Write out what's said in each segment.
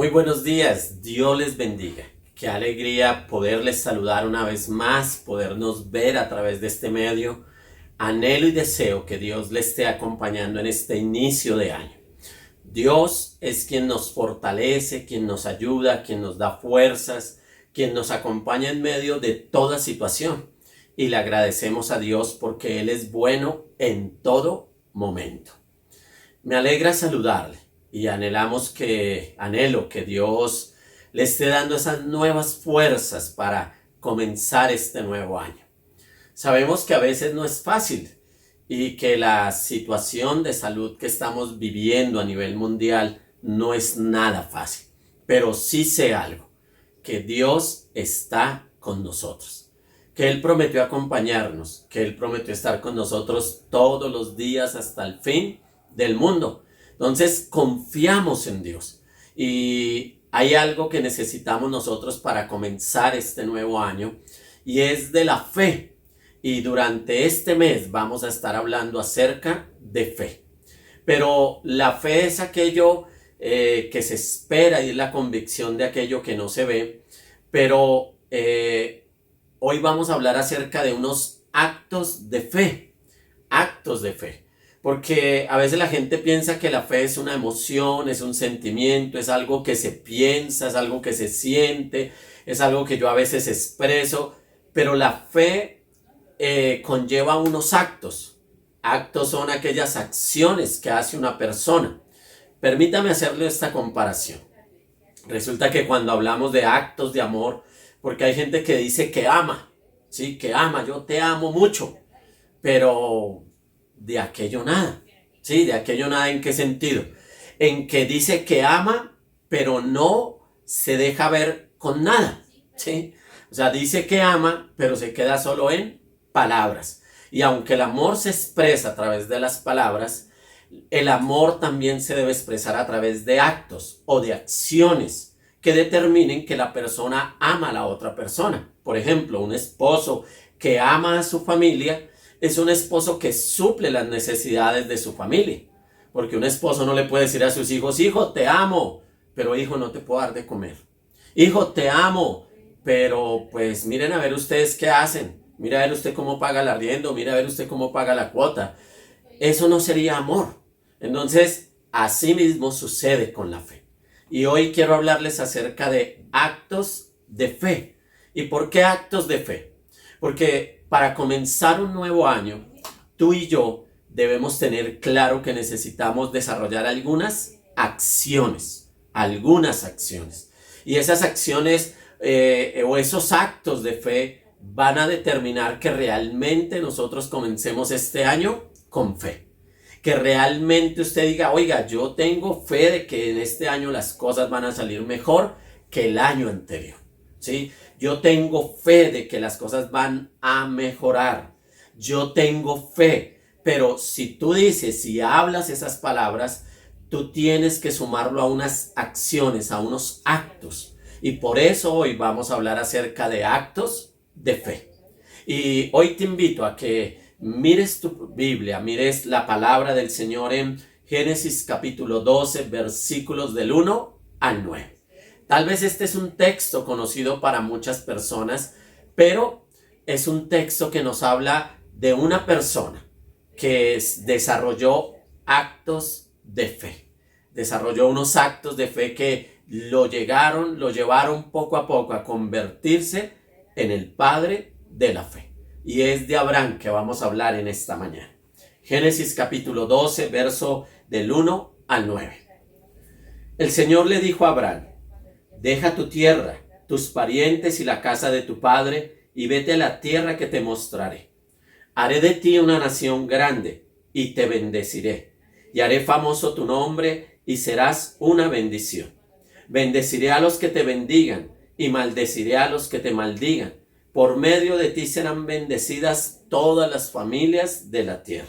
Muy buenos días, Dios les bendiga. Qué alegría poderles saludar una vez más, podernos ver a través de este medio. Anhelo y deseo que Dios le esté acompañando en este inicio de año. Dios es quien nos fortalece, quien nos ayuda, quien nos da fuerzas, quien nos acompaña en medio de toda situación. Y le agradecemos a Dios porque Él es bueno en todo momento. Me alegra saludarle y anhelo que Dios le esté dando esas nuevas fuerzas para comenzar este nuevo año. Sabemos que a veces no es fácil y que la situación de salud que estamos viviendo a nivel mundial no es nada fácil, pero sí sé algo, que Dios está con nosotros, que Él prometió acompañarnos, que Él prometió estar con nosotros todos los días hasta el fin del mundo. Entonces confiamos en Dios y hay algo que necesitamos nosotros para comenzar este nuevo año y es de la fe. Y durante este mes vamos a estar hablando acerca de fe. Pero la fe es aquello que se espera y es la convicción de aquello que no se ve. Pero hoy vamos a hablar acerca de unos actos de fe. Actos de fe. Porque a veces la gente piensa que la fe es una emoción, es un sentimiento, es algo que se piensa, es algo que se siente, es algo que yo a veces expreso. Pero la fe conlleva unos actos. Actos son aquellas acciones que hace una persona. Permítame hacerle esta comparación. Resulta que cuando hablamos de actos de amor, porque hay gente que dice que ama, ¿sí? Que ama, yo te amo mucho, pero de aquello nada, ¿sí? De aquello nada, ¿en qué sentido? En que dice que ama, pero no se deja ver con nada, ¿sí? O sea, dice que ama, pero se queda solo en palabras. Y aunque el amor se expresa a través de las palabras, el amor también se debe expresar a través de actos o de acciones que determinen que la persona ama a la otra persona. Por ejemplo, un esposo que ama a su familia es un esposo que suple las necesidades de su familia. Porque un esposo no le puede decir a sus hijos, hijo, te amo, pero hijo, no te puedo dar de comer. Hijo, te amo, pero pues miren a ver ustedes qué hacen. Mira a ver usted cómo paga el arriendo, mira a ver usted cómo paga la cuota. Eso no sería amor. Entonces, así mismo sucede con la fe. Y hoy quiero hablarles acerca de actos de fe. ¿Y por qué actos de fe? Porque para comenzar un nuevo año, tú y yo debemos tener claro que necesitamos desarrollar algunas acciones. Y esas acciones o esos actos de fe van a determinar que realmente nosotros comencemos este año con fe. Que realmente usted diga, oiga, yo tengo fe de que en este año las cosas van a salir mejor que el año anterior, ¿sí? Yo tengo fe de que las cosas van a mejorar. Yo tengo fe. Pero si tú dices, si hablas esas palabras, tú tienes que sumarlo a unas acciones, a unos actos. Y por eso hoy vamos a hablar acerca de actos de fe. Y hoy te invito a que mires tu Biblia, mires la palabra del Señor en Génesis capítulo 12, versículos del 1 al 9. Tal vez este es un texto conocido para muchas personas, pero es un texto que nos habla de una persona que desarrolló actos de fe. Desarrolló unos actos de fe que lo llevaron poco a poco a convertirse en el padre de la fe. Y es de Abraham que vamos a hablar en esta mañana. Génesis capítulo 12, verso del 1 al 9. El Señor le dijo a Abraham, deja tu tierra, tus parientes y la casa de tu padre, y vete a la tierra que te mostraré. Haré de ti una nación grande, y te bendeciré, y haré famoso tu nombre, y serás una bendición. Bendeciré a los que te bendigan, y maldeciré a los que te maldigan. Por medio de ti serán bendecidas todas las familias de la tierra.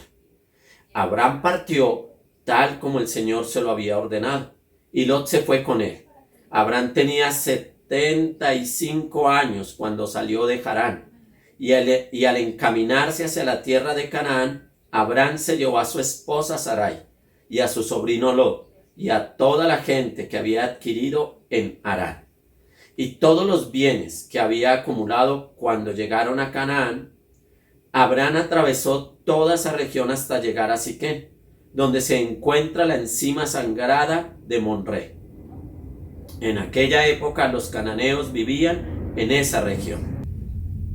Abraham partió tal como el Señor se lo había ordenado, y Lot se fue con él. Abraham tenía 75 años cuando salió de Harán, y al encaminarse hacia la tierra de Canaán, Abraham se llevó a su esposa Sarai, y a su sobrino Lot, y a toda la gente que había adquirido en Harán, y todos los bienes que había acumulado cuando llegaron a Canaán. Abraham atravesó toda esa región hasta llegar a Siquem, donde se encuentra la encima sagrada de Monré. En aquella época los cananeos vivían en esa región.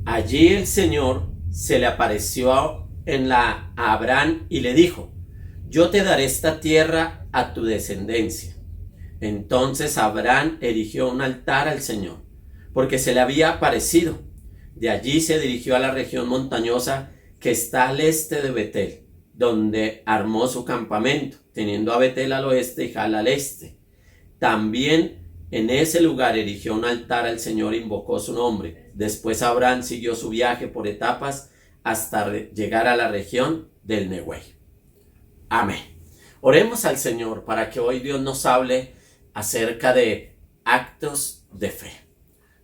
Allí el Señor se le apareció a Abraham y le dijo: yo te daré esta tierra a tu descendencia. Entonces Abraham erigió un altar al Señor, porque se le había aparecido. De allí se dirigió a la región montañosa que está al este de Betel, donde armó su campamento, teniendo a Betel al oeste y Jal al este. También en ese lugar erigió un altar al Señor e invocó su nombre. Después Abraham siguió su viaje por etapas hasta llegar a la región del Negev. Amén. Oremos al Señor para que hoy Dios nos hable acerca de actos de fe.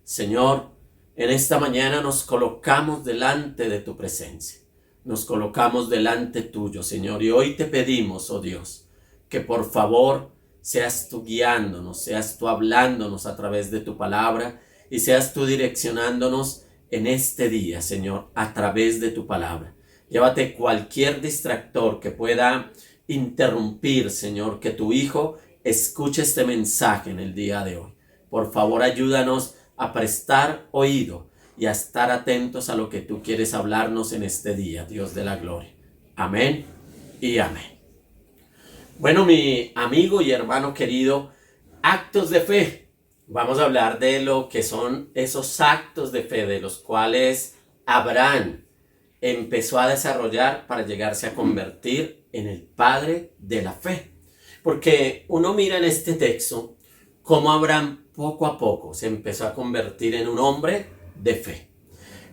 Señor, en esta mañana nos colocamos delante de tu presencia. Nos colocamos delante tuyo, Señor, y hoy te pedimos, oh Dios, que por favor seas tú guiándonos, seas tú hablándonos a través de tu palabra y seas tú direccionándonos en este día, Señor, a través de tu palabra. Llévate cualquier distractor que pueda interrumpir, Señor, que tu Hijo escuche este mensaje en el día de hoy. Por favor, ayúdanos a prestar oído y a estar atentos a lo que tú quieres hablarnos en este día, Dios de la gloria. Amén y amén. Bueno, mi amigo y hermano querido, actos de fe. Vamos a hablar de lo que son esos actos de fe de los cuales Abraham empezó a desarrollar para llegarse a convertir en el padre de la fe. Porque uno mira en este texto cómo Abraham poco a poco se empezó a convertir en un hombre de fe.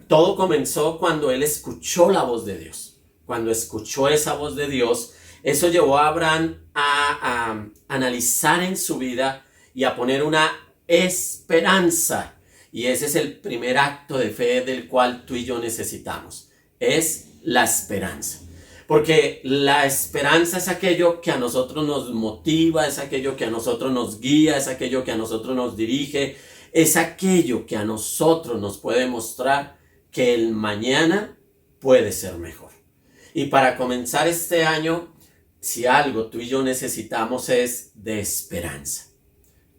Todo comenzó cuando él escuchó la voz de Dios. Cuando escuchó esa voz de Dios, eso llevó a Abraham a analizar en su vida y a poner una esperanza. Y ese es el primer acto de fe del cual tú y yo necesitamos. Es la esperanza. Porque la esperanza es aquello que a nosotros nos motiva, es aquello que a nosotros nos guía, es aquello que a nosotros nos dirige, es aquello que a nosotros nos puede mostrar que el mañana puede ser mejor. Y para comenzar este año, si algo tú y yo necesitamos es de esperanza.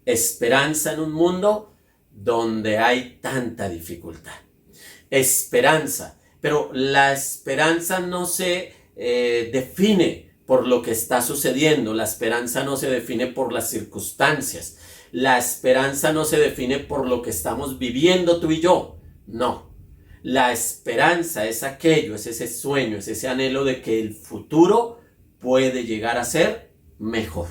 Esperanza en un mundo donde hay tanta dificultad. Esperanza, pero la esperanza no se define por lo que está sucediendo. La esperanza no se define por las circunstancias. La esperanza no se define por lo que estamos viviendo tú y yo. No. La esperanza es aquello, es ese sueño, es ese anhelo de que el futuro puede llegar a ser mejor.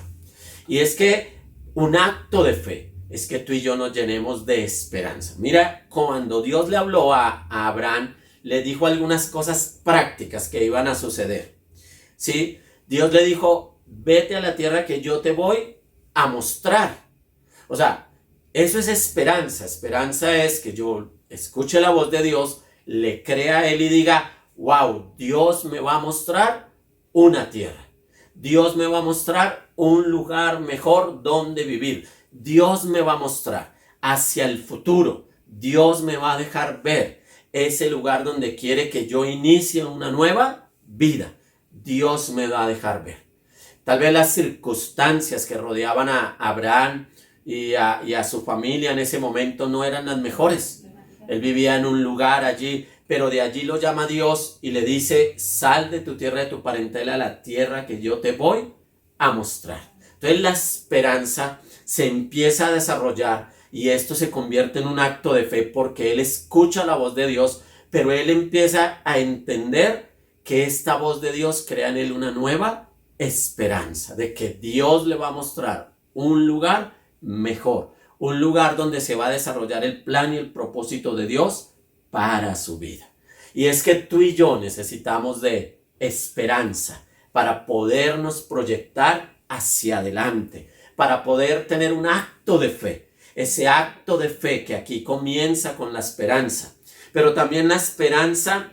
Y es que un acto de fe es que tú y yo nos llenemos de esperanza. Mira, cuando Dios le habló a Abraham, le dijo algunas cosas prácticas que iban a suceder. ¿Sí? Dios le dijo: vete a la tierra que yo te voy a mostrar. O sea, eso es esperanza. Esperanza es que yo escuche la voz de Dios, le crea a él y diga: wow, Dios me va a mostrar una tierra. Dios me va a mostrar un lugar mejor donde vivir. Dios me va a mostrar hacia el futuro. Dios me va a dejar ver ese lugar donde quiere que yo inicie una nueva vida. Dios me va a dejar ver. Tal vez las circunstancias que rodeaban a Abraham y a su familia en ese momento no eran las mejores. Él vivía en un lugar allí, pero de allí lo llama Dios y le dice: sal de tu tierra, de tu parentela, a la tierra que yo te voy a mostrar. Entonces la esperanza se empieza a desarrollar y esto se convierte en un acto de fe porque él escucha la voz de Dios, pero él empieza a entender que esta voz de Dios crea en él una nueva esperanza de que Dios le va a mostrar un lugar mejor, un lugar donde se va a desarrollar el plan y el propósito de Dios para su vida. Y es que tú y yo necesitamos de esperanza para podernos proyectar hacia adelante, para poder tener un acto de fe. Ese acto de fe que aquí comienza con la esperanza, pero también la esperanza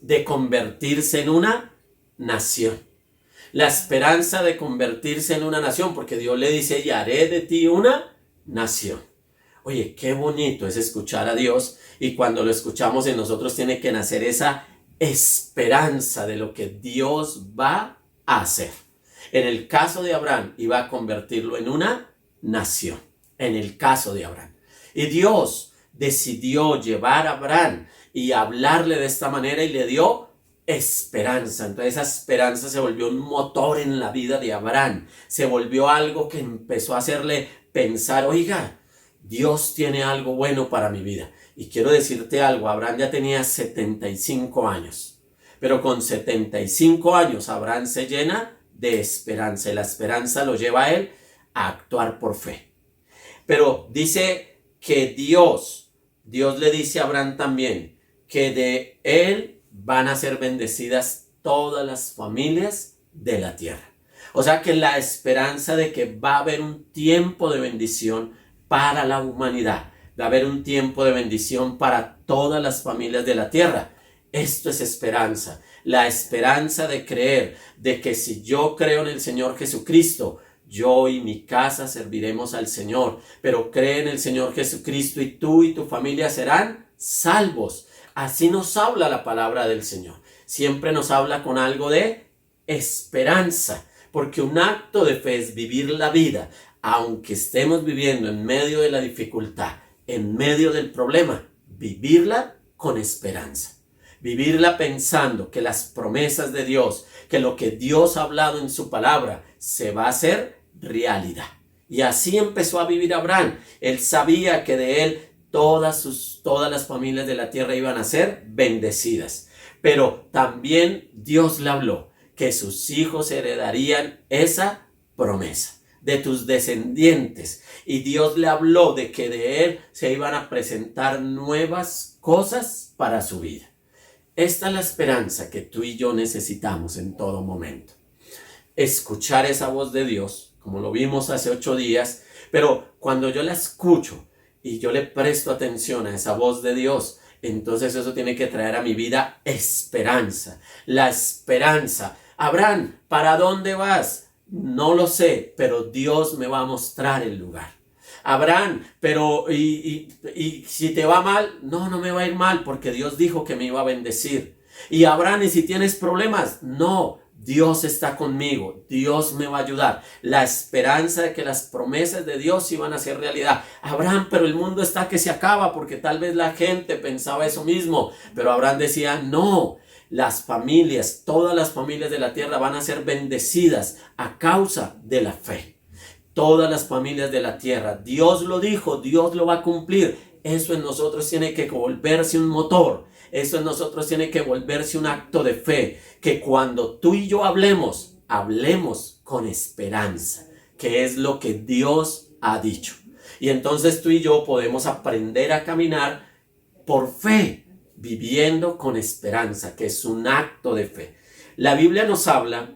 de convertirse en una nación. La esperanza de convertirse en una nación, porque Dios le dice, y haré de ti una nación. Oye, qué bonito es escuchar a Dios, y cuando lo escuchamos en nosotros tiene que nacer esa esperanza de lo que Dios va a hacer. En el caso de Abraham, iba a convertirlo en una nación. En el caso de Abraham. Y Dios decidió llevar a Abraham y hablarle de esta manera y le dio esperanza. Entonces esa esperanza se volvió un motor en la vida de Abraham. Se volvió algo que empezó a hacerle pensar, oiga, Dios tiene algo bueno para mi vida. Y quiero decirte algo, Abraham ya tenía 75 años. Pero con 75 años Abraham se llena de esperanza. Y la esperanza lo lleva a él a actuar por fe. Pero dice que Dios le dice a Abraham también que de él van a ser bendecidas todas las familias de la tierra. O sea que la esperanza de que va a haber un tiempo de bendición para la humanidad, va a haber un tiempo de bendición para todas las familias de la tierra. Esto es esperanza, la esperanza de creer, de que si yo creo en el Señor Jesucristo, yo y mi casa serviremos al Señor, pero cree en el Señor Jesucristo y tú y tu familia serán salvos. Así nos habla la palabra del Señor. Siempre nos habla con algo de esperanza, porque un acto de fe es vivir la vida, aunque estemos viviendo en medio de la dificultad, en medio del problema, vivirla con esperanza. Vivirla pensando que las promesas de Dios, que lo que Dios ha hablado en su palabra se va a hacer realidad. Y así empezó a vivir Abraham. Él sabía que de él todas las familias de la tierra iban a ser bendecidas. Pero también Dios le habló que sus hijos heredarían esa promesa de tus descendientes. Y Dios le habló de que de él se iban a presentar nuevas cosas para su vida. Esta es la esperanza que tú y yo necesitamos en todo momento. Escuchar esa voz de Dios, como lo vimos hace 8 días, pero cuando yo la escucho y yo le presto atención a esa voz de Dios, entonces eso tiene que traer a mi vida esperanza. La esperanza. Abraham, ¿para dónde vas? No lo sé, pero Dios me va a mostrar el lugar. Abraham, pero y si te va mal, no me va a ir mal porque Dios dijo que me iba a bendecir. Y Abraham, ¿y si tienes problemas? No, Dios está conmigo, Dios me va a ayudar. La esperanza de que las promesas de Dios iban a ser realidad. Abraham, pero el mundo está que se acaba, porque tal vez la gente pensaba eso mismo, pero Abraham decía, no, las familias, todas las familias de la tierra van a ser bendecidas a causa de la fe. Todas las familias de la tierra, Dios lo dijo, Dios lo va a cumplir. Eso en nosotros tiene que volverse un motor. Eso en nosotros tiene que volverse un acto de fe. Que cuando tú y yo hablemos con esperanza, que es lo que Dios ha dicho. Y entonces tú y yo podemos aprender a caminar por fe, viviendo con esperanza, que es un acto de fe. La Biblia nos habla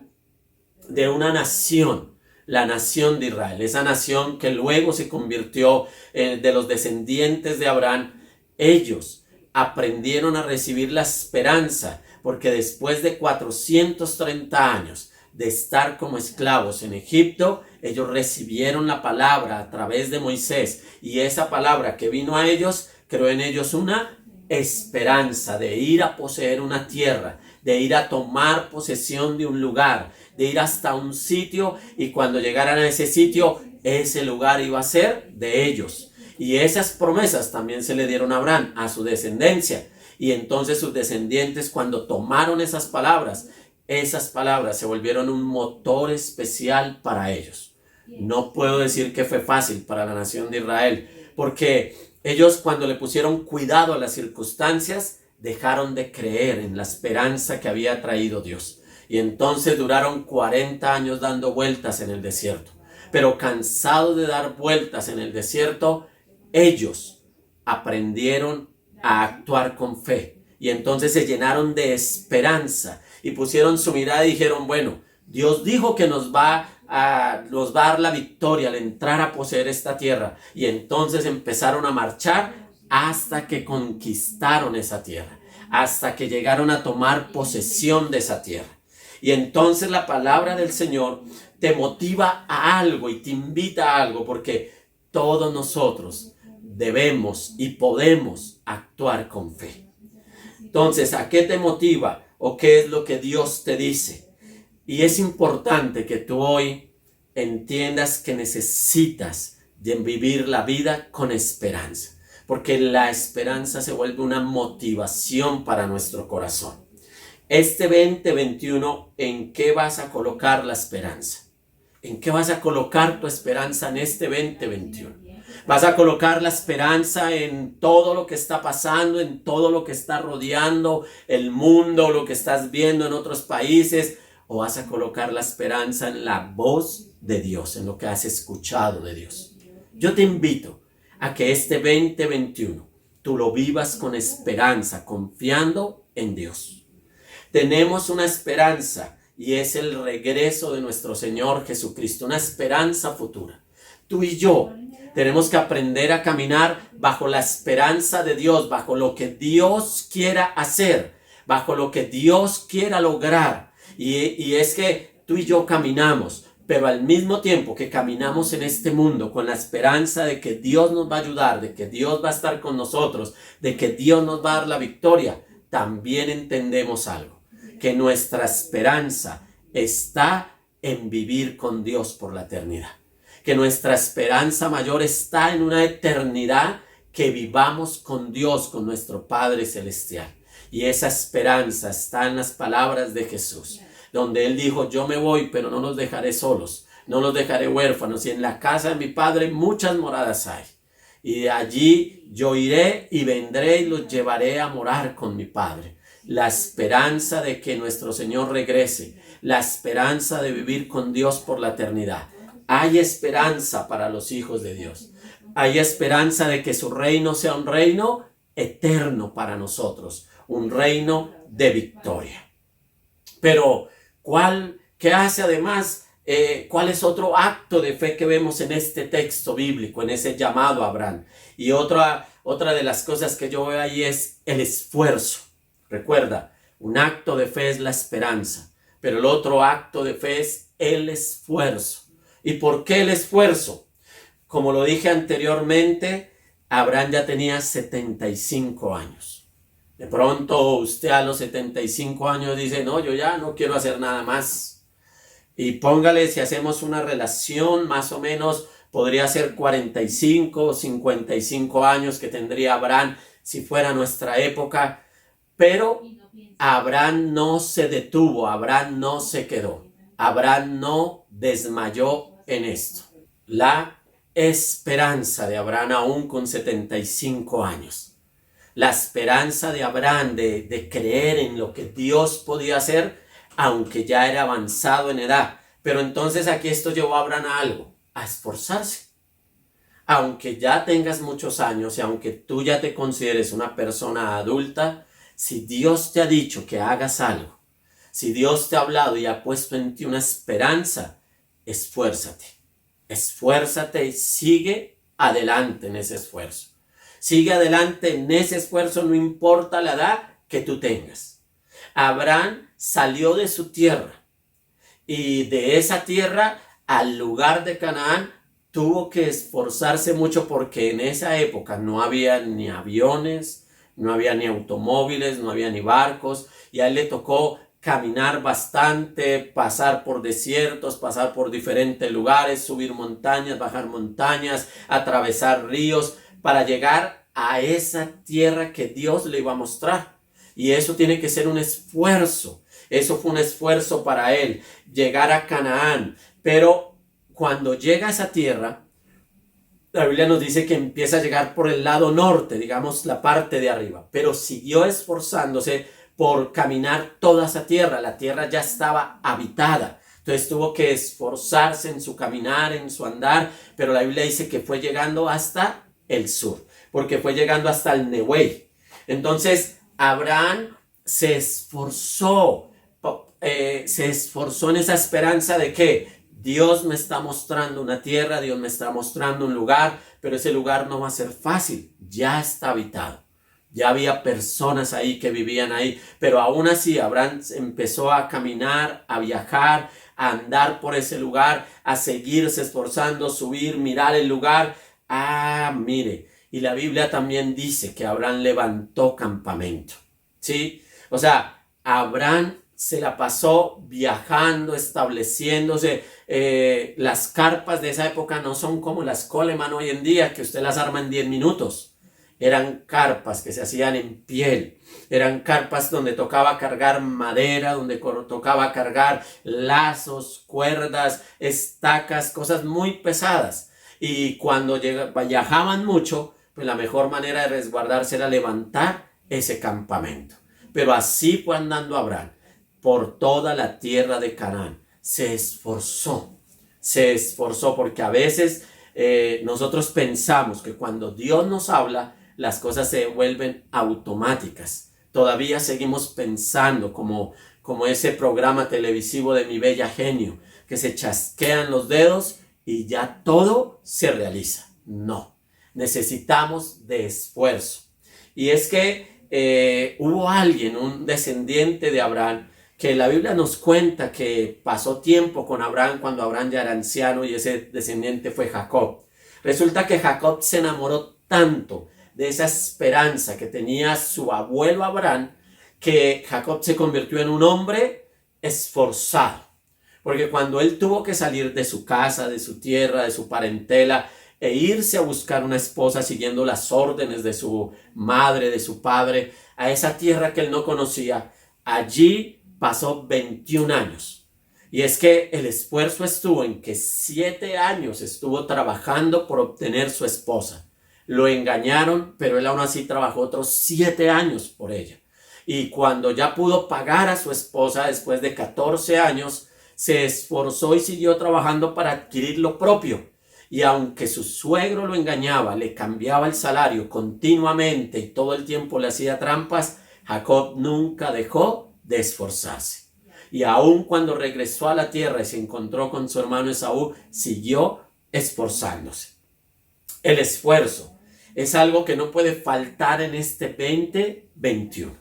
de una nación, la nación de Israel, esa nación que luego se convirtió de los descendientes de Abraham. Ellos aprendieron a recibir la esperanza, porque después de 430 años de estar como esclavos en Egipto, ellos recibieron la palabra a través de Moisés, y esa palabra que vino a ellos creó en ellos una esperanza de ir a poseer una tierra, de ir a tomar posesión de un lugar, de ir hasta un sitio, y cuando llegaran a ese sitio, ese lugar iba a ser de ellos. Y esas promesas también se le dieron a Abraham, a su descendencia. Y entonces sus descendientes, cuando tomaron esas palabras se volvieron un motor especial para ellos. No puedo decir que fue fácil para la nación de Israel, porque ellos, cuando le pusieron cuidado a las circunstancias, dejaron de creer en la esperanza que había traído Dios. Y entonces duraron 40 años dando vueltas en el desierto. Pero cansados de dar vueltas en el desierto, ellos aprendieron a actuar con fe. Y entonces se llenaron de esperanza y pusieron su mirada y dijeron, bueno, Dios dijo que nos va a dar la victoria al entrar a poseer esta tierra. Y entonces empezaron a marchar hasta que conquistaron esa tierra, hasta que llegaron a tomar posesión de esa tierra. Y entonces la palabra del Señor te motiva a algo y te invita a algo, porque todos nosotros debemos y podemos actuar con fe. Entonces, ¿a qué te motiva o qué es lo que Dios te dice? Y es importante que tú hoy entiendas que necesitas de vivir la vida con esperanza, porque la esperanza se vuelve una motivación para nuestro corazón. Este 2021, ¿en qué vas a colocar la esperanza? ¿En qué vas a colocar tu esperanza en este 2021? ¿Vas a colocar la esperanza en todo lo que está pasando, en todo lo que está rodeando el mundo, lo que estás viendo en otros países? ¿O vas a colocar la esperanza en la voz de Dios, en lo que has escuchado de Dios? Yo te invito a que este 2021 tú lo vivas con esperanza, confiando en Dios. Tenemos una esperanza y es el regreso de nuestro Señor Jesucristo, una esperanza futura. Tú y yo tenemos que aprender a caminar bajo la esperanza de Dios, bajo lo que Dios quiera hacer, bajo lo que Dios quiera lograr. Y es que tú y yo caminamos, pero al mismo tiempo que caminamos en este mundo con la esperanza de que Dios nos va a ayudar, de que Dios va a estar con nosotros, de que Dios nos va a dar la victoria, también entendemos algo, que nuestra esperanza está en vivir con Dios por la eternidad. Que nuestra esperanza mayor está en una eternidad que vivamos con Dios, con nuestro Padre Celestial. Y esa esperanza está en las palabras de Jesús, donde Él dijo: yo me voy, pero no los dejaré solos, no los dejaré huérfanos, y en la casa de mi Padre muchas moradas hay. Y de allí yo iré y vendré y los llevaré a morar con mi Padre. La esperanza de que nuestro Señor regrese, la esperanza de vivir con Dios por la eternidad. Hay esperanza para los hijos de Dios. Hay esperanza de que su reino sea un reino eterno para nosotros, un reino de victoria. Pero, ¿qué hace además? ¿Cuál es otro acto de fe que vemos en este texto bíblico, en ese llamado a Abraham? Y otra de las cosas que yo veo ahí es el esfuerzo. Recuerda, un acto de fe es la esperanza, pero el otro acto de fe es el esfuerzo. ¿Y por qué el esfuerzo? Como lo dije anteriormente, Abraham ya tenía 75 años. De pronto usted a los 75 años dice: no, yo ya no quiero hacer nada más. Y póngale, si hacemos una relación, más o menos podría ser 45 o 55 años que tendría Abraham si fuera nuestra época. Pero Abraham no se detuvo, Abraham no se quedó, Abraham no desmayó en esto. La esperanza de Abraham aún con 75 años. La esperanza de Abraham de creer en lo que Dios podía hacer, aunque ya era avanzado en edad. Pero entonces aquí esto llevó a Abraham a algo, a esforzarse. Aunque ya tengas muchos años y aunque tú ya te consideres una persona adulta, si Dios te ha dicho que hagas algo, si Dios te ha hablado y ha puesto en ti una esperanza, esfuérzate. Esfuérzate y sigue adelante en ese esfuerzo. Sigue adelante en ese esfuerzo, no importa la edad que tú tengas. Abraham salió de su tierra y de esa tierra al lugar de Canaán tuvo que esforzarse mucho, porque en esa época no había ni aviones, no había ni automóviles, no había ni barcos, y a él le tocó caminar bastante, pasar por desiertos, pasar por diferentes lugares, subir montañas, bajar montañas, atravesar ríos, para llegar a esa tierra que Dios le iba a mostrar. Y eso tiene que ser un esfuerzo. Eso fue un esfuerzo para él, llegar a Canaán. Pero cuando llega a esa tierra, la Biblia nos dice que empieza a llegar por el lado norte, digamos la parte de arriba, pero siguió esforzándose por caminar toda esa tierra. La tierra ya estaba habitada, entonces tuvo que esforzarse en su caminar, en su andar, pero la Biblia dice que fue llegando hasta el sur, porque fue llegando hasta el Nehuey. Entonces Abraham se esforzó en esa esperanza de que Dios me está mostrando una tierra, Dios me está mostrando un lugar, pero ese lugar no va a ser fácil, ya está habitado. Ya había personas ahí que vivían ahí, pero aún así Abraham empezó a caminar, a viajar, a andar por ese lugar, a seguirse esforzando, subir, mirar el lugar. Mire, y la Biblia también dice que Abraham levantó campamento, ¿sí? O sea, Abraham se la pasó viajando, estableciéndose. Las carpas de esa época no son como las Coleman hoy en día, que usted las arma en 10 minutos. Eran carpas que se hacían en piel, eran carpas donde tocaba cargar madera, donde tocaba cargar lazos, cuerdas, estacas, cosas muy pesadas. Y cuando viajaban mucho, pues la mejor manera de resguardarse era levantar ese campamento. Pero así fue andando Abraham por toda la tierra de Canaán. Se esforzó porque a veces nosotros pensamos que cuando Dios nos habla, las cosas se vuelven automáticas. Todavía seguimos pensando como ese programa televisivo de Mi Bella Genio, que se chasquean los dedos y ya todo se realiza. No, necesitamos de esfuerzo. Y es que hubo alguien, un descendiente de Abraham, que la Biblia nos cuenta que pasó tiempo con Abraham cuando Abraham ya era anciano, y ese descendiente fue Jacob. Resulta que Jacob se enamoró tanto de esa esperanza que tenía su abuelo Abraham, que Jacob se convirtió en un hombre esforzado. Porque cuando él tuvo que salir de su casa, de su tierra, de su parentela, e irse a buscar una esposa siguiendo las órdenes de su madre, de su padre, a esa tierra que él no conocía, allí pasó 21 años. Y es que el esfuerzo estuvo en que 7 años estuvo trabajando por obtener su esposa. Lo engañaron, pero él aún así trabajó otros 7 años por ella. Y cuando ya pudo pagar a su esposa después de 14 años, se esforzó y siguió trabajando para adquirir lo propio. Y aunque su suegro lo engañaba, le cambiaba el salario continuamente y todo el tiempo le hacía trampas, Jacob nunca dejó de esforzarse. Y aun cuando regresó a la tierra y se encontró con su hermano Esaú, siguió esforzándose. El esfuerzo es algo que no puede faltar en este 2021.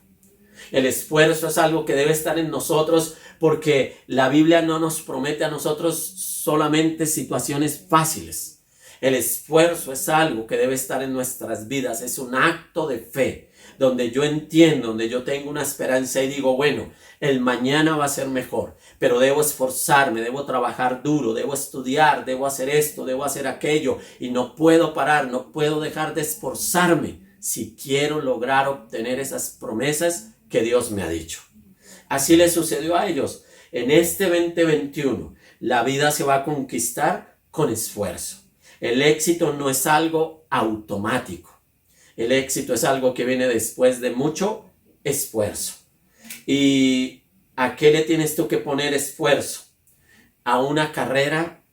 El esfuerzo es algo que debe estar en nosotros, porque la Biblia no nos promete a nosotros solamente situaciones fáciles. El esfuerzo es algo que debe estar en nuestras vidas. Es un acto de fe donde yo entiendo, donde yo tengo una esperanza y digo, bueno, el mañana va a ser mejor, pero debo esforzarme, debo trabajar duro, debo estudiar, debo hacer esto, debo hacer aquello, y no puedo parar, no puedo dejar de esforzarme si quiero lograr obtener esas promesas que Dios me ha dicho. Así le sucedió a ellos. En este 2021, la vida se va a conquistar con esfuerzo. El éxito no es algo automático. El éxito es algo que viene después de mucho esfuerzo. ¿Y a qué le tienes tú que poner esfuerzo? A una carrera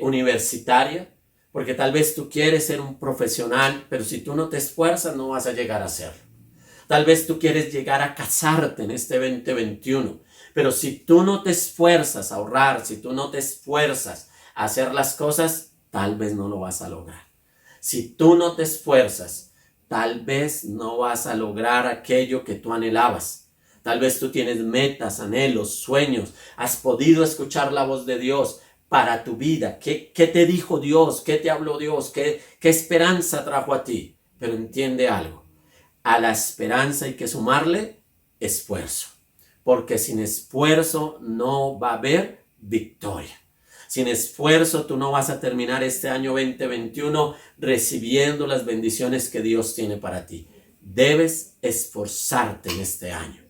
universitaria, porque tal vez tú quieres ser un profesional, pero si tú no te esfuerzas no vas a llegar a serlo. Tal vez tú quieres llegar a casarte en este 2021, pero si tú no te esfuerzas a ahorrar, si tú no te esfuerzas a hacer las cosas, tal vez no lo vas a lograr. Si tú no te esfuerzas, tal vez no vas a lograr aquello que tú anhelabas. Tal vez tú tienes metas, anhelos, sueños. Has podido escuchar la voz de Dios para tu vida. ¿Qué te dijo Dios? ¿Qué te habló Dios? ¿Qué esperanza trajo a ti? Pero entiende algo. A la esperanza hay que sumarle esfuerzo. Porque sin esfuerzo no va a haber victoria. Sin esfuerzo tú no vas a terminar este año 2021 recibiendo las bendiciones que Dios tiene para ti. Debes esforzarte en este año.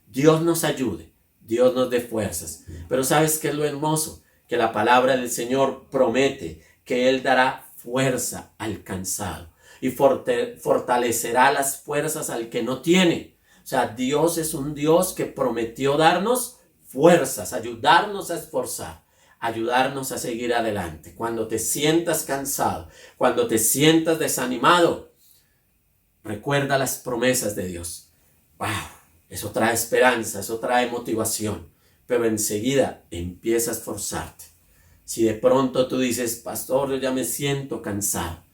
Dios nos ayude, Dios nos dé fuerzas. Pero ¿sabes qué es lo hermoso? Que la palabra del Señor promete que Él dará fuerza al cansado y fortalecerá las fuerzas al que no tiene. O sea, Dios es un Dios que prometió darnos fuerzas, ayudarnos a esforzar, ayudarnos a seguir adelante. Cuando te sientas cansado, cuando te sientas desanimado, recuerda las promesas de Dios. ¡Wow! Eso trae esperanza, eso trae motivación, pero enseguida empieza a esforzarte. Si de pronto tú dices, pastor, yo ya me siento cansado,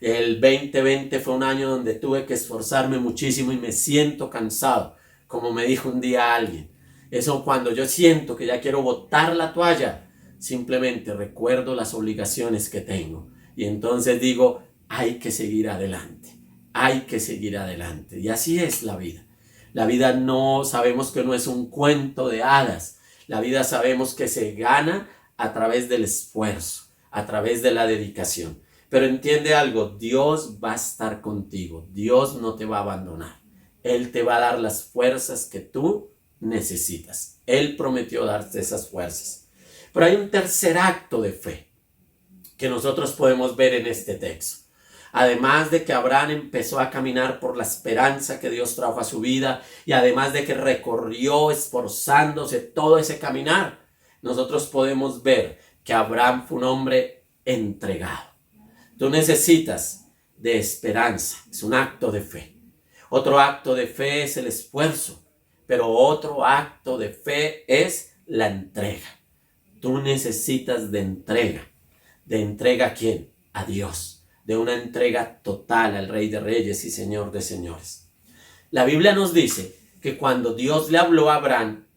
El 2020 fue un año donde tuve que esforzarme muchísimo y me siento cansado, como me dijo un día alguien. Eso cuando yo siento que ya quiero botar la toalla, simplemente recuerdo las obligaciones que tengo. Y entonces digo, hay que seguir adelante, hay que seguir adelante. Y así es la vida. La vida no, sabemos que no es un cuento de hadas. La vida sabemos que se gana a través del esfuerzo, a través de la dedicación. Pero entiende algo, Dios va a estar contigo, Dios no te va a abandonar. Él te va a dar las fuerzas que tú necesitas. Él prometió darte esas fuerzas. Pero hay un tercer acto de fe que nosotros podemos ver en este texto. Además de que Abraham empezó a caminar por la esperanza que Dios trajo a su vida y además de que recorrió esforzándose todo ese caminar, nosotros podemos ver que Abraham fue un hombre entregado. Tú necesitas de esperanza, es un acto de fe. Otro acto de fe es el esfuerzo, pero otro acto de fe es la entrega. Tú necesitas de entrega. ¿De entrega a quién? A Dios. De una entrega total al Rey de Reyes y Señor de Señores. La Biblia nos dice que cuando Dios le habló a Abraham,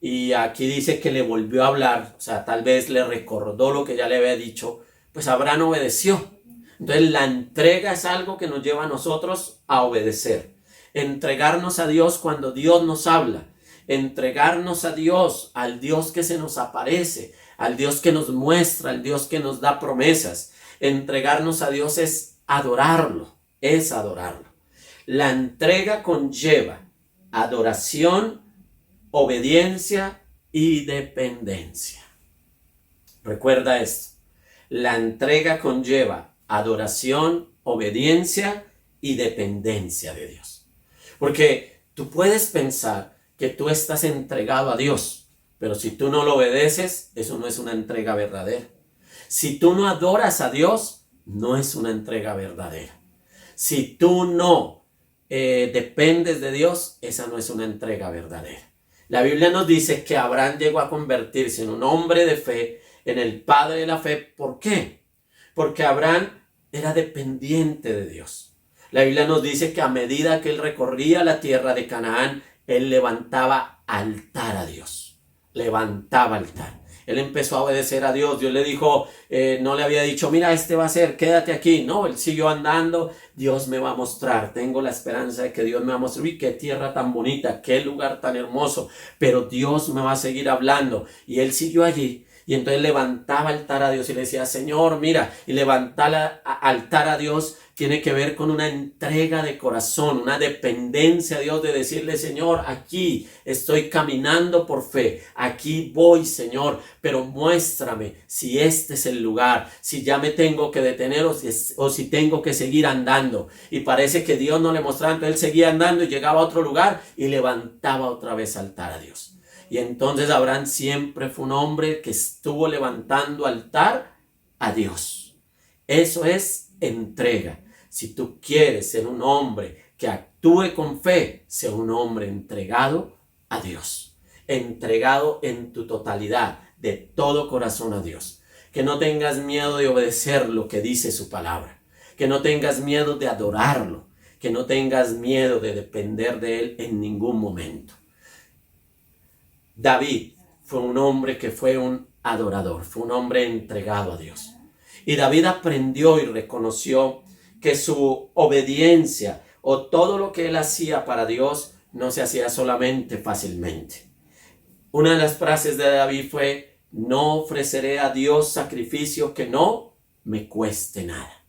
y aquí dice que le volvió a hablar, o sea, tal vez le recordó lo que ya le había dicho, pues Abraham obedeció. Entonces la entrega es algo que nos lleva a nosotros a obedecer. Entregarnos a Dios cuando Dios nos habla. Entregarnos a Dios, al Dios que se nos aparece, al Dios que nos muestra, al Dios que nos da promesas. Entregarnos a Dios es adorarlo, es adorarlo. La entrega conlleva adoración, obediencia y dependencia. Recuerda esto. La entrega conlleva adoración, obediencia y dependencia de Dios. Porque tú puedes pensar que tú estás entregado a Dios, pero si tú no lo obedeces, eso no es una entrega verdadera. Si tú no adoras a Dios, no es una entrega verdadera. Si tú no dependes de Dios, esa no es una entrega verdadera. La Biblia nos dice que Abraham llegó a convertirse en un hombre de fe, en el padre de la fe. ¿Por qué? Porque Abraham era dependiente de Dios. La Biblia nos dice que a medida que él recorría la tierra de Canaán, él levantaba altar a Dios. Levantaba altar. Él empezó a obedecer a Dios. Dios le dijo, no le había dicho, mira, este va a ser, quédate aquí. No, él siguió andando. Dios me va a mostrar. Tengo la esperanza de que Dios me va a mostrar. Uy, qué tierra tan bonita, qué lugar tan hermoso. Pero Dios me va a seguir hablando. Y él siguió allí. Y entonces levantaba altar a Dios y le decía, Señor, mira, y levantar altar a Dios tiene que ver con una entrega de corazón, una dependencia a Dios de decirle, Señor, aquí estoy caminando por fe, aquí voy, Señor, pero muéstrame si este es el lugar, si ya me tengo que detener o si tengo que seguir andando. Y parece que Dios no le mostraba, entonces él seguía andando y llegaba a otro lugar y levantaba otra vez altar a Dios. Y entonces Abraham siempre fue un hombre que estuvo levantando altar a Dios. Eso es entrega. Si tú quieres ser un hombre que actúe con fe, sea un hombre entregado a Dios. Entregado en tu totalidad, de todo corazón a Dios. Que no tengas miedo de obedecer lo que dice su palabra. Que no tengas miedo de adorarlo. Que no tengas miedo de depender de él en ningún momento. David fue un hombre que fue un adorador, fue un hombre entregado a Dios. Y David aprendió y reconoció que su obediencia o todo lo que él hacía para Dios no se hacía solamente fácilmente. Una de las frases de David fue, no ofreceré a Dios sacrificio que no me cueste nada.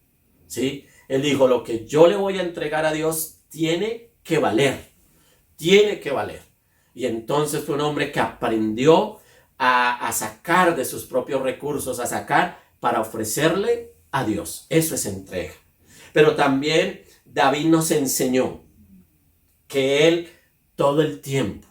¿Sí? Él dijo, lo que yo le voy a entregar a Dios tiene que valer, tiene que valer. Y entonces fue un hombre que aprendió a sacar de sus propios recursos, a sacar para ofrecerle a Dios. Eso es entrega. Pero también David nos enseñó que él todo el tiempo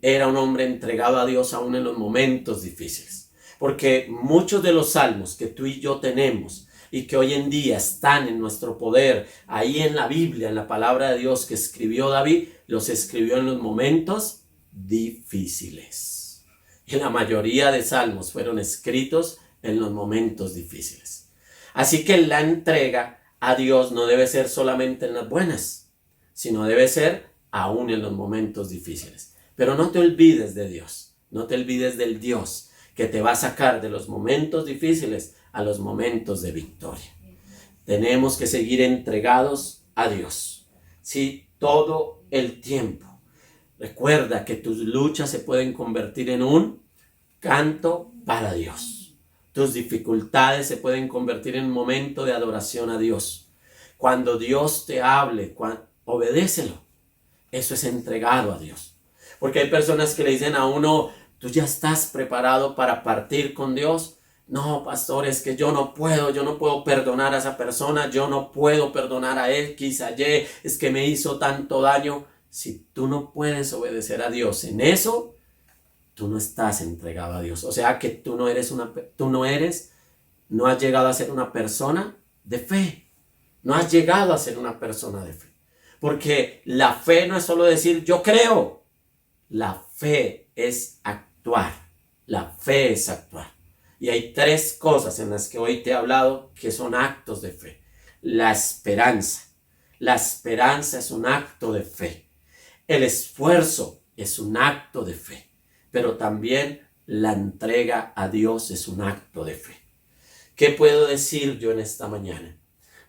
era un hombre entregado a Dios aún en los momentos difíciles. Porque muchos de los salmos que tú y yo tenemos y que hoy en día están en nuestro poder, ahí en la Biblia, en la palabra de Dios que escribió David, los escribió en los momentos difíciles. Y la mayoría de salmos fueron escritos en los momentos difíciles. Así que la entrega a Dios no debe ser solamente en las buenas, sino debe ser aún en los momentos difíciles. Pero no te olvides de Dios, no te olvides del Dios que te va a sacar de los momentos difíciles a los momentos de victoria. Tenemos que seguir entregados a Dios, sí, todo el tiempo. Recuerda que tus luchas se pueden convertir en un canto para Dios. Tus dificultades se pueden convertir en un momento de adoración a Dios. Cuando Dios te hable, obedécelo. Eso es entregado a Dios. Porque hay personas que le dicen a uno, ¿tú ya estás preparado para partir con Dios? No, pastor, es que yo no puedo perdonar a esa persona, yo no puedo perdonar a X, a Y, es que me hizo tanto daño. Si tú no puedes obedecer a Dios en eso, tú no estás entregado a Dios. O sea que tú no has llegado a ser una persona de fe. No has llegado a ser una persona de fe. Porque la fe no es solo decir yo creo. La fe es actuar. La fe es actuar. Y hay 3 cosas en las que hoy te he hablado que son actos de fe. La esperanza. La esperanza es un acto de fe. El esfuerzo es un acto de fe. Pero también la entrega a Dios es un acto de fe. ¿Qué puedo decir yo en esta mañana?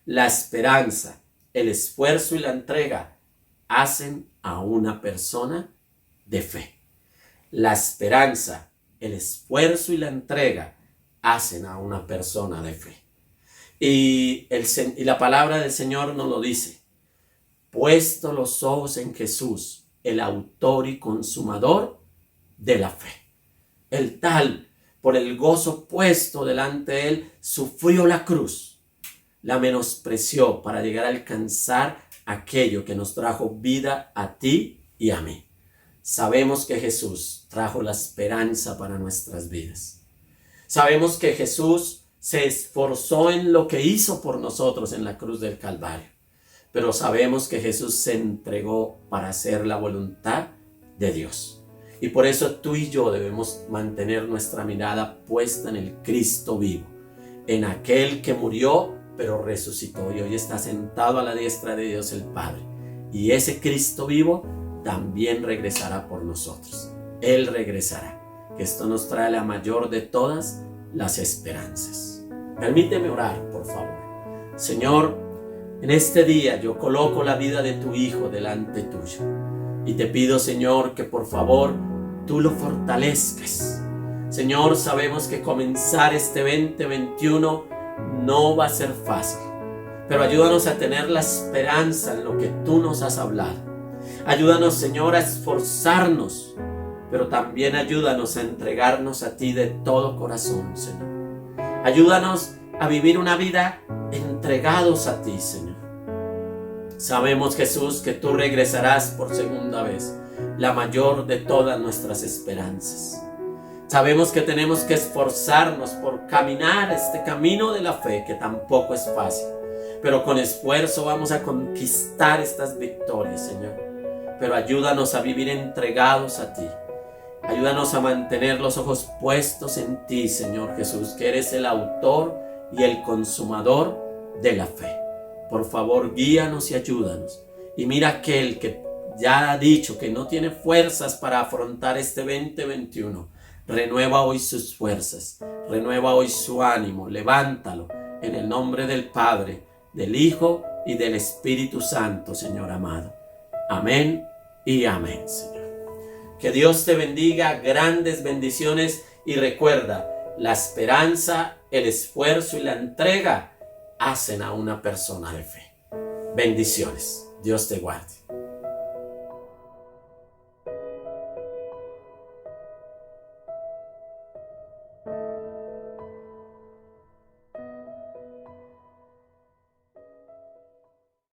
La esperanza, el esfuerzo y la entrega hacen a una persona de fe. La esperanza, el esfuerzo y la entrega hacen a una persona de fe. Y la palabra del Señor nos lo dice. Puesto los ojos en Jesús, el autor y consumador de la fe. El tal, por el gozo puesto delante de él, sufrió la cruz, la menospreció para llegar a alcanzar aquello que nos trajo vida a ti y a mí. Sabemos que Jesús trajo la esperanza para nuestras vidas. Sabemos que Jesús se esforzó en lo que hizo por nosotros en la cruz del Calvario. Pero sabemos que Jesús se entregó para hacer la voluntad de Dios. Y por eso tú y yo debemos mantener nuestra mirada puesta en el Cristo vivo, en aquel que murió pero resucitó y hoy está sentado a la diestra de Dios el Padre. Y ese Cristo vivo también regresará por nosotros. Él regresará. Que esto nos trae la mayor de todas las esperanzas. Permíteme orar, por favor. Señor, en este día yo coloco la vida de tu Hijo delante tuyo. Y te pido, Señor, que por favor tú lo fortalezcas. Señor, sabemos que comenzar este 2021 no va a ser fácil. Pero ayúdanos a tener la esperanza en lo que tú nos has hablado. Ayúdanos, Señor, a esforzarnos. Pero también ayúdanos a entregarnos a ti de todo corazón, Señor. Ayúdanos a vivir una vida entregados a ti, Señor. Sabemos, Jesús, que tú regresarás por segunda vez, la mayor de todas nuestras esperanzas. Sabemos que tenemos que esforzarnos por caminar este camino de la fe, que tampoco es fácil. Pero con esfuerzo vamos a conquistar estas victorias, Señor. Pero ayúdanos a vivir entregados a ti. Ayúdanos a mantener los ojos puestos en ti, Señor Jesús, que eres el autor y el consumador de la fe. Por favor, guíanos y ayúdanos. Y mira aquel que ya ha dicho que no tiene fuerzas para afrontar este 2021. Renueva hoy sus fuerzas, renueva hoy su ánimo, levántalo en el nombre del Padre, del Hijo y del Espíritu Santo, Señor amado. Amén y amén, Señor. Que Dios te bendiga, grandes bendiciones y recuerda, la esperanza, el esfuerzo y la entrega hacen a una persona de fe. Bendiciones. Dios te guarde.